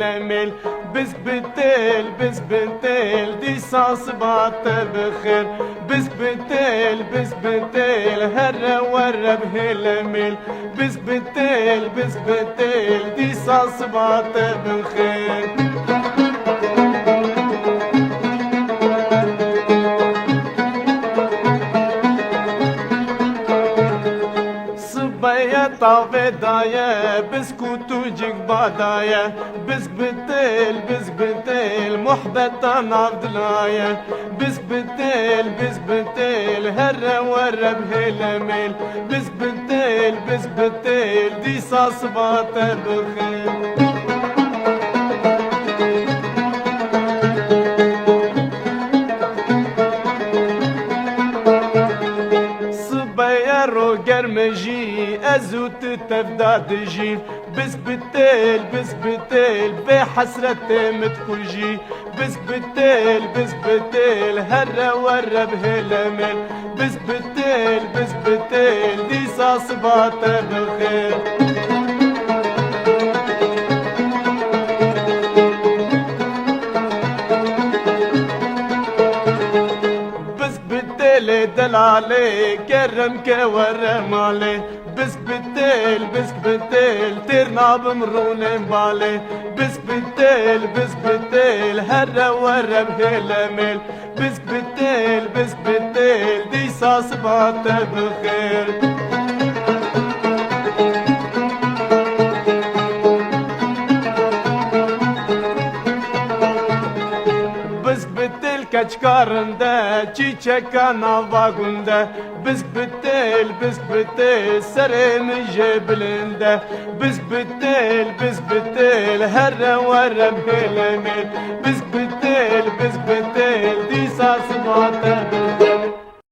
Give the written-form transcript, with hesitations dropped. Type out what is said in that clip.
بهلمل بس بتل دي صاص بات بخير بس بتل هر ور بهلمل بس بتل دي صاص بات بخير طاوه دایه بسکوت و جگ بادایه بس بتل محبتا نافدلایه بس بتل هر ور بهلمل بس بتل دی ساس بات بخیر رو گرمجی ازوت تفدادجی بس بتل به حسرت متکجی بس بتل هر ور بهلمل بس بتل دی ساس بات بخیر دلالي كرم كورمالي بس بتل ترنا بمرون بالي بس بتل هر ور بهلمل بس بتل دي ساس بات بخير Kaçkarında çiçek navagunda Biz bıtel seremi cebilinde Biz bıtel her varım helemel Biz bıtel disas matı